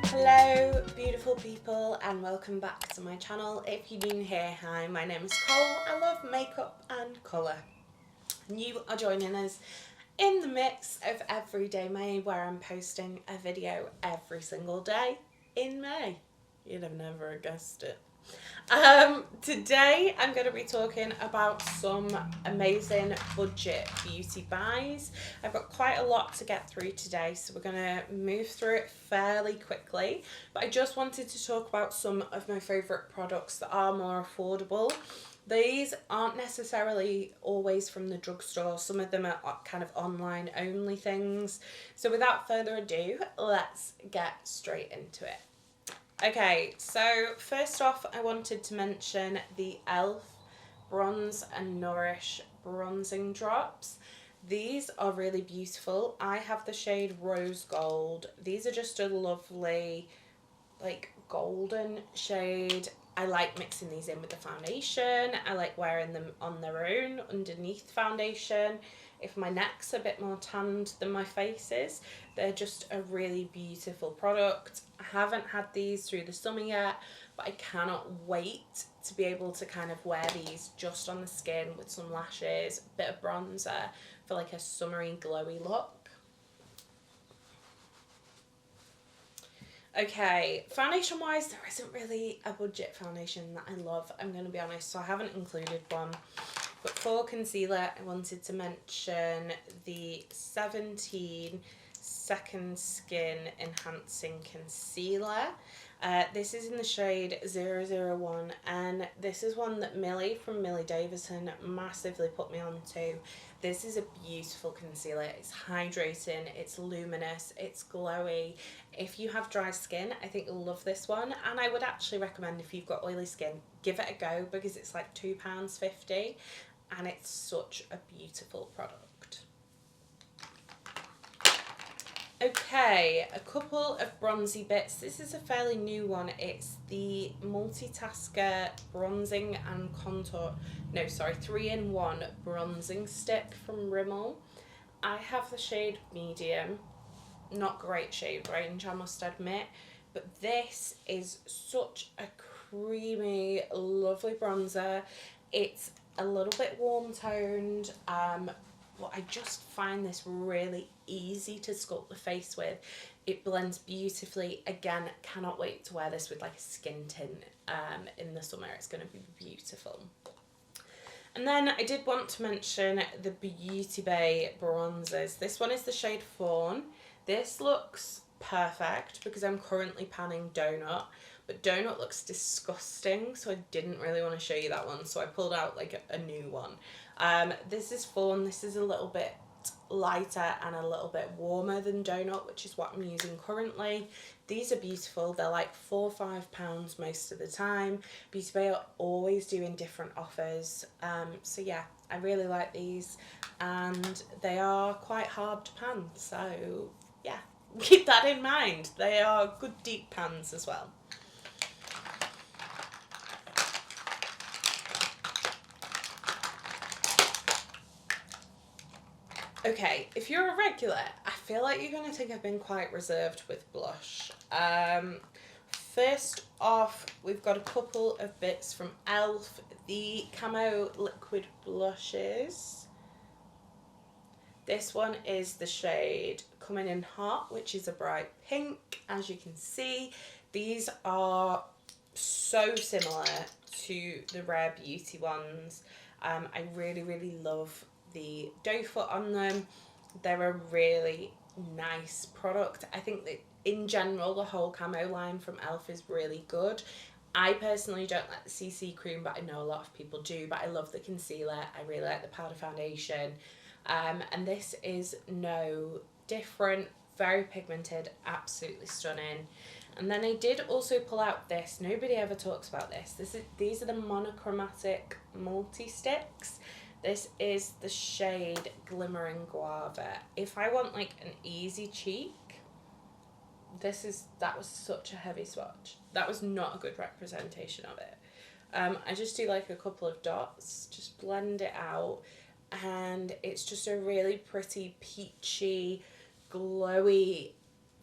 Hello beautiful people and welcome back to my channel. If you're new here, hi, my name is Cole. I love makeup and colour. And you are joining us in the midst of Everyday May, where I'm posting a video every single day in May. You'd have never guessed it. Today I'm going to be talking about some amazing budget beauty buys. I've got quite a lot to get through today, so we're going to move through it fairly quickly, but I just wanted to talk about some of my favourite products that are more affordable. These aren't necessarily always from the drugstore. Some of them are kind of online only things. So without further ado, let's get straight into it. Okay, so first off, I wanted to mention the e.l.f. Bronze and Nourish bronzing drops. These are really beautiful. I have the shade Rose Gold. These are just a lovely, like, golden shade. I like mixing these in with the foundation. I like wearing them on their own underneath foundation. If my neck's a bit more tanned than my face is, they're just a really beautiful product. I haven't had these through the summer yet, but I cannot wait to be able to kind of wear these just on the skin with some lashes, a bit of bronzer for like a summery glowy look. Okay, foundation wise, there isn't really a budget foundation that I love, I'm going to be honest, so I haven't included one. But for concealer, I wanted to mention the 17 Second Skin Enhancing Concealer. This is in the shade 001, and this is one that Millie from Millie Davison massively put me onto. This is a beautiful concealer. It's hydrating, it's luminous, it's glowy. If you have dry skin, I think you'll love this one, and I would actually recommend, if you've got oily skin, give it a go, because it's like £2.50 and it's such a beautiful product. Okay, a couple of bronzy bits. This is a fairly new one. It's the Multitasker Bronzing and Contour, 3-in-1 bronzing stick from Rimmel. I have the shade medium. Not great shade range, I must admit, but this is such a creamy, lovely bronzer. It's a little bit warm toned, but I just find this really easy to sculpt the face with. It blends beautifully. Again, cannot wait to wear this with like a skin tint in the summer. It's going to be beautiful. And then I did want to mention the Beauty Bay bronzers. This one is the shade Fawn. This looks perfect because I'm currently panning Donut, but Donut looks disgusting, so I didn't really want to show you that one, so I pulled out like a new one. This is Fawn. This is a little bit lighter and a little bit warmer than Donut, which is what I'm using currently. These are beautiful. They're like £4 or £5 most of the time. Beauty Bay are always doing different offers, so yeah, I really like these, and they are quite hard to pan, so yeah, keep that in mind. They are good deep pans as well. Okay, if you're a regular, I feel like you're going to think I've been quite reserved with blush. First off, we've got a couple of bits from e.l.f. The Camo Liquid Blushes. This one is the shade Coming in Hot, which is a bright pink, as you can see. These are so similar to the Rare Beauty ones. I really love the doe foot on them. They're a really nice product. I think that in general the whole camo line from e.l.f. is really good. I personally don't like the CC cream, but I know a lot of people do. But I love the concealer. I really like the powder foundation, and this is no different. Very pigmented, absolutely stunning. And then I did also pull out this. Nobody ever talks about this. These are the monochromatic multi-sticks. This is the shade Glimmering Guava. If I want like an easy cheek, that was such a heavy swatch. That was not a good representation of it. I just do like a couple of dots, just blend it out, and it's just a really pretty peachy, glowy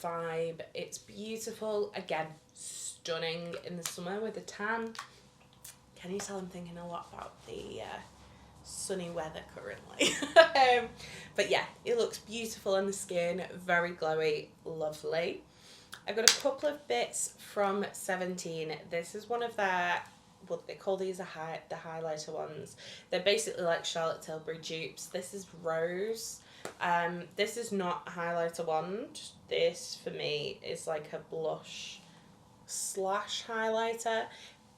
vibe. It's beautiful. Again, stunning in the summer with a tan. Can you tell I'm thinking a lot about the sunny weather currently? But yeah, it looks beautiful on the skin, very glowy, lovely. I've got a couple of bits from 17. This is one of their, what they call these the highlighter ones. They're basically like Charlotte Tilbury dupes. This is Rose. This is not a highlighter wand. This for me is like a blush slash highlighter.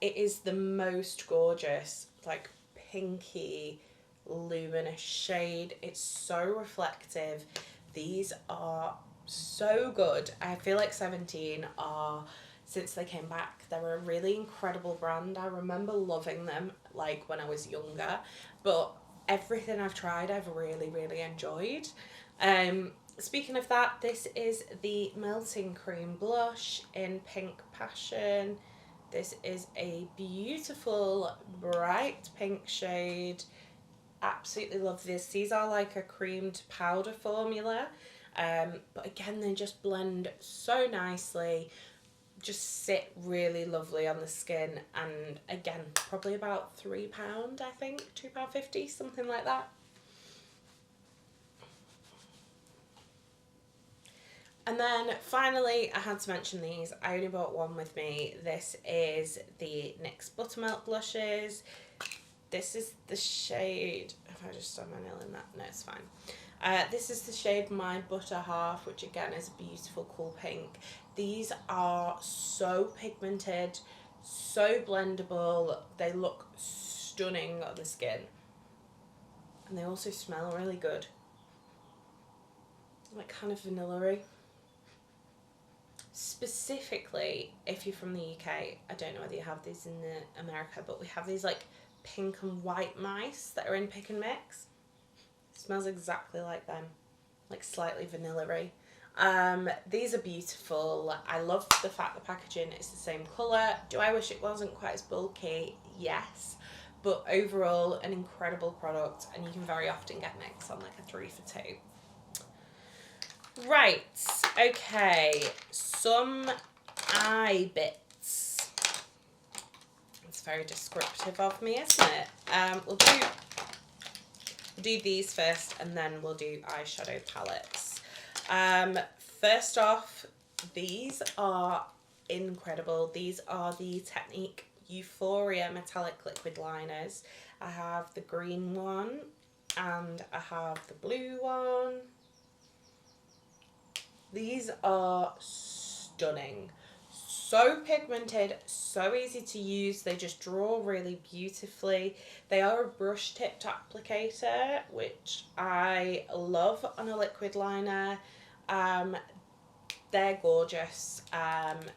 It is the most gorgeous, like pinky, luminous shade. It's so reflective. These are so good. I feel like 17 are, since they came back, they're a really incredible brand. I remember loving them like when I was younger, but everything I've tried I've really, really enjoyed. Speaking of that, this is the Melting Cream blush in Pink Passion. This is a beautiful bright pink shade. Absolutely love this. These are like a creamed powder formula, but again, they just blend so nicely, just sit really lovely on the skin, and again, probably about £3, I think, £2.50, something like that. And then finally, I had to mention these. I only bought one with me. This is the NYX Buttermilk blushes. This is the shade, if I just stuck my nail in that, no, it's fine. This is the shade My Butter Half, which again is a beautiful cool pink. These are so pigmented, so blendable. They look stunning on the skin. And they also smell really good. Like kind of vanilla-y. Specifically, if you're from the UK, I don't know whether you have these in America, but we have these like pink and white mice that are in Pick and Mix. It smells exactly like them, like slightly vanilla-y. These are beautiful. I love the fact the packaging is the same colour. Do I wish it wasn't quite as bulky? Yes. But overall, an incredible product, and you can very often get NYX on like a 3 for 2. Right, okay, some eye bits. It's very descriptive of me, isn't it? We'll do these first, and then we'll do eyeshadow palettes. First off, these are incredible. These are the Technique Euphoria metallic liquid liners. I have the green one, and I have the blue one. These are stunning. So pigmented, so easy to use. They just draw really beautifully. They are a brush tipped applicator, which I love on a liquid liner. They're gorgeous.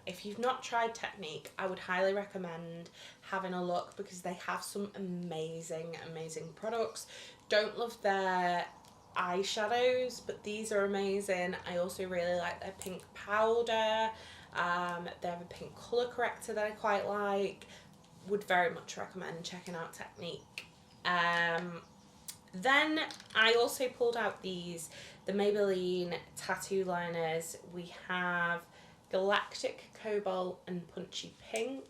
If you've not tried Technique, I would highly recommend having a look, because they have some amazing, amazing products. Don't love their eyeshadows, but these are amazing. I also really like their pink powder. They have a pink colour corrector that I quite like. Would very much recommend checking out Technique. Then I also pulled out the Maybelline tattoo liners. We have Galactic Cobalt and Punchy Pink.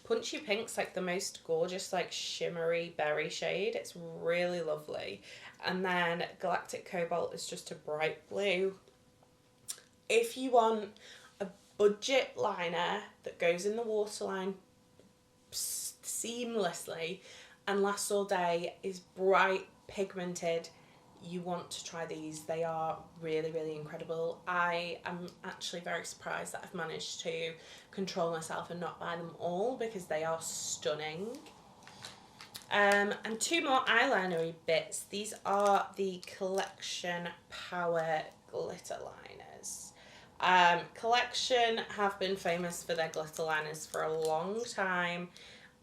Punchy Pink's like the most gorgeous, like shimmery berry shade. It's really lovely. And then Galactic Cobalt is just a bright blue. If you want a budget liner that goes in the waterline seamlessly and lasts all day, is bright, pigmented, you want to try these. They are really, really incredible. I am actually very surprised that I've managed to control myself and not buy them all, because they are stunning. And 2 more eyeliner bits. These are the Collection Power Glitter Liners. Collection have been famous for their glitter liners for a long time.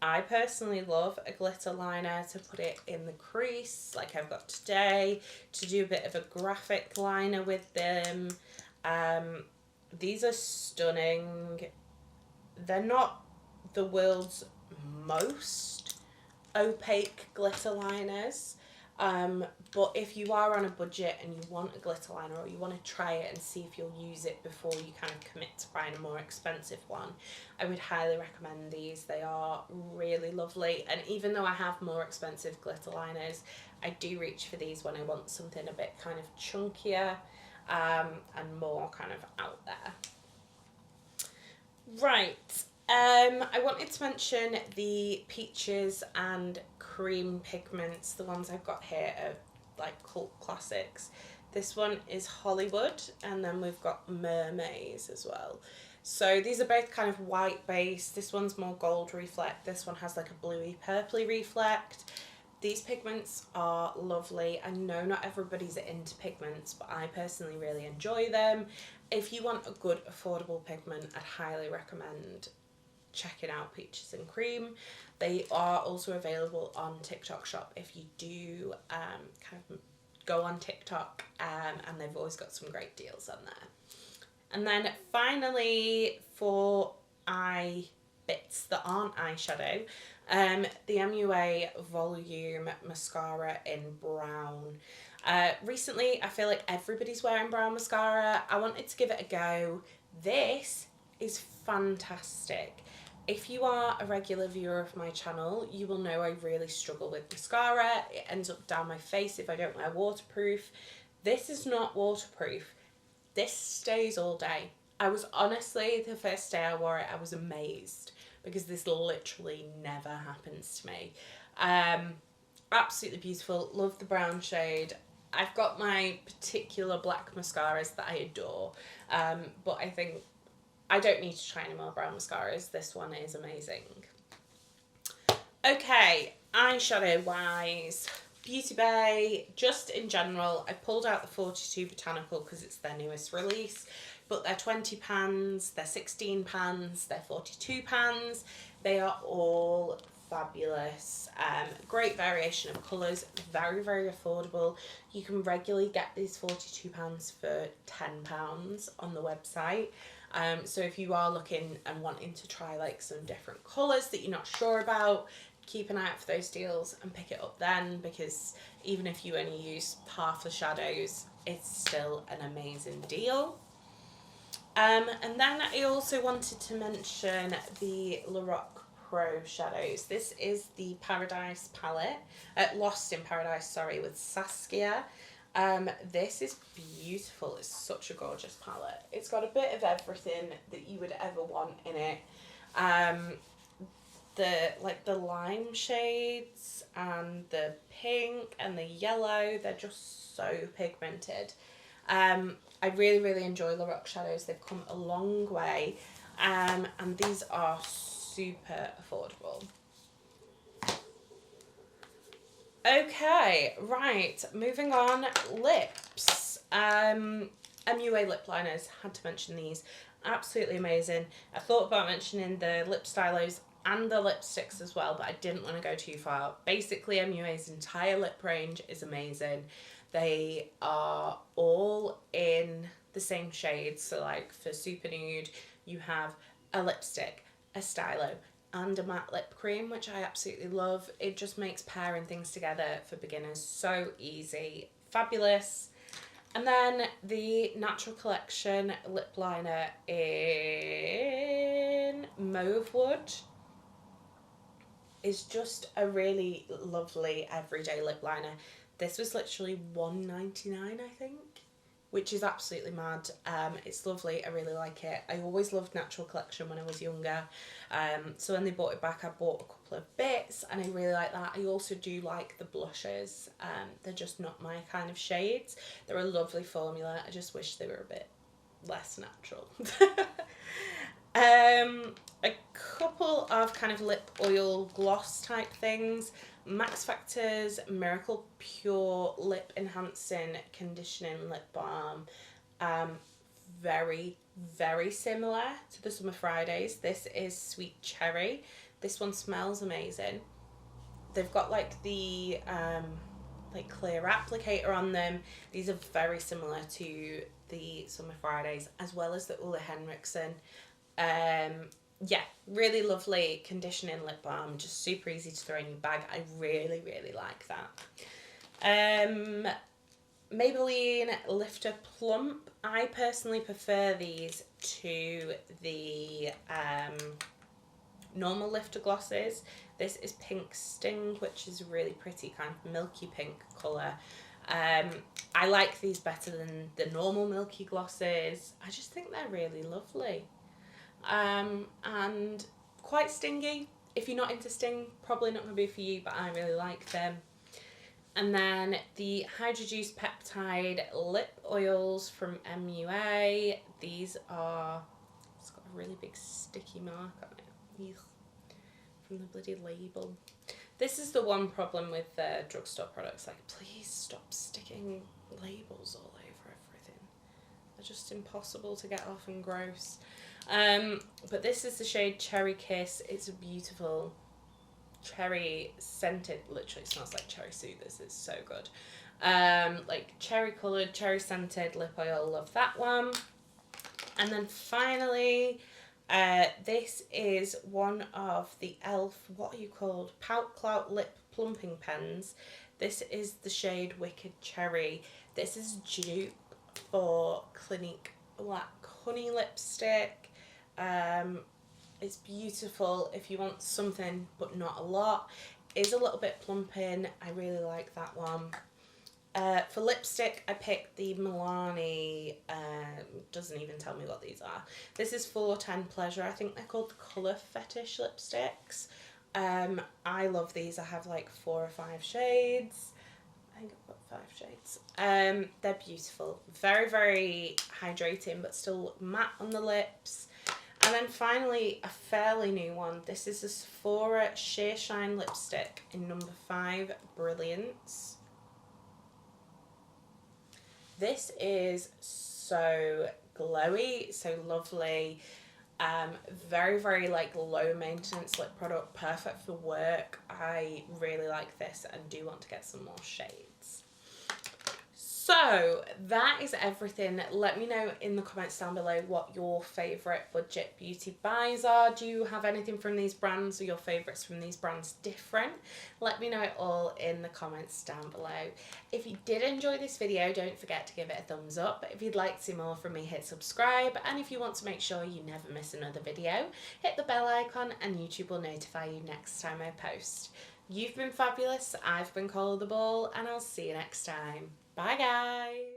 I personally love a glitter liner to put it in the crease, like I've got today, to do a bit of a graphic liner with them. These are stunning. They're not the world's most opaque glitter liners. But if you are on a budget and you want a glitter liner, or you want to try it and see if you'll use it before you kind of commit to buying a more expensive one, I would highly recommend these. They are really lovely, and even though I have more expensive glitter liners, I do reach for these when I want something a bit kind of chunkier and more kind of out there. Right, I wanted to mention the peaches and cream pigments. The ones I've got here are like cult classics. This one is Hollywood, and then we've got Mermaids as well. So these are both kind of white base. This one's more gold reflect. This one has like a bluey purpley reflect. These pigments are lovely. I know not everybody's into pigments, but I personally really enjoy them. If you want a good affordable pigment, I'd highly recommend checking out Peaches and Cream. They are also available on TikTok Shop if you do kind of go on TikTok, and they've always got some great deals on there. And then finally, for eye bits that aren't eyeshadow, the MUA Volume Mascara in brown. Recently, I feel like everybody's wearing brown mascara. I wanted to give it a go. This is fantastic. If you are a regular viewer of my channel, you will know I really struggle with mascara. It ends up down my face if I don't wear waterproof. This is not waterproof. This stays all day. I was honestly, the first day I wore it, I was amazed, because this literally never happens to me. Absolutely beautiful. Love the brown shade. I've got my particular black mascaras that I adore, but I think I don't need to try any more brown mascaras. This one is amazing. Okay, eyeshadow wise, Beauty Bay, just in general, I pulled out the 42 Botanical because it's their newest release, but they're 20 pans, they're 16 pans, they're 42 pans. They are all fabulous. Great variation of colours, very, very affordable. You can regularly get these 42 pans for £10 on the website. So if you are looking and wanting to try like some different colours that you're not sure about, keep an eye out for those deals and pick it up then, because even if you only use half the shadows, it's still an amazing deal. And then I also wanted to mention the Lorac Pro shadows. This is the Paradise palette, Lost in Paradise, sorry, with Saskia. This is beautiful. It's such a gorgeous palette. It's got a bit of everything that you would ever want in it. The lime shades and the pink and the yellow, they're just so pigmented. I really, really enjoy Lorac shadows. They've come a long way, and these are super affordable. Okay, right, moving on, lips. MUA lip liners, had to mention these, absolutely amazing. I thought about mentioning the lip stylos and the lipsticks as well, but I didn't want to go too far. Basically, MUA's entire lip range is amazing. They are all in the same shades, so like for Super Nude, you have a lipstick, a stylo, and a matte lip cream, which I absolutely love. It just makes pairing things together for beginners so easy. Fabulous. And then the Natural Collection lip liner in Mauve Wood is just a really lovely everyday lip liner. This was literally $1.99, I think, which is absolutely mad. It's lovely. I really like it. I always loved Natural Collection when I was younger. So when they brought it back, I bought a couple of bits, and I really like that. I also do like the blushes. They're just not my kind of shades. They're a lovely formula. I just wish they were a bit less natural. A couple of kind of lip oil gloss type things. Max Factor's Miracle Pure Lip Enhancing Conditioning Lip Balm. Very, very similar to the Summer Fridays. This is Sweet Cherry. This one smells amazing. They've got like the like clear applicator on them. These are very similar to the Summer Fridays, as well as the Ulla Henriksen. yeah, really lovely conditioning lip balm, just super easy to throw in your bag. I really, really like that. Maybelline Lifter Plump. I personally prefer these to the normal lifter glosses. This is Pink Sting, which is a really pretty kind of milky pink colour. I like these better than the normal milky glosses. I just think they're really lovely. And quite stingy. If you're not into sting, probably not going to be for you, but I really like them. And then the Hydrojuice Peptide Lip Oils from MUA. These are, it's got a really big sticky mark on it. Eugh. From the bloody label. This is the one problem with drugstore products. Like, please stop sticking labels all over everything. They're just impossible to get off and gross. But this is the shade Cherry Kiss. It's a beautiful cherry scented, literally smells like cherry soothers. It's so good. Like cherry coloured, cherry scented lip oil. Love that one. And then finally, this is one of the e.l.f. what are you called? Pout Clout Lip Plumping Pens. This is the shade Wicked Cherry. This is dupe for Clinique Black Honey Lipstick. It's beautiful if you want something but not a lot. It's a little bit plumping. I really like that one. For lipstick, I picked the Milani, doesn't even tell me what these are. This is 410 Pleasure. I think they're called the Colour Fetish lipsticks. I love these. I have like 4 or 5 shades. I think I've got 5 shades. They're beautiful. Very, very hydrating, but still matte on the lips. And then finally, a fairly new one. This is a Sephora Sheer Shine lipstick in number 5, Brilliance. This is so glowy, so lovely. Very, very like low maintenance lip product, perfect for work. I really like this and do want to get some more shades. So that is everything. Let me know in the comments down below what your favourite budget beauty buys are. Do you have anything from these brands, or your favourites from these brands different? Let me know it all in the comments down below. If you did enjoy this video, don't forget to give it a thumbs up. If you'd like to see more from me, hit subscribe. And if you want to make sure you never miss another video, hit the bell icon and YouTube will notify you next time I post. You've been fabulous, I've been Cola the Ball, and I'll see you next time. Bye guys!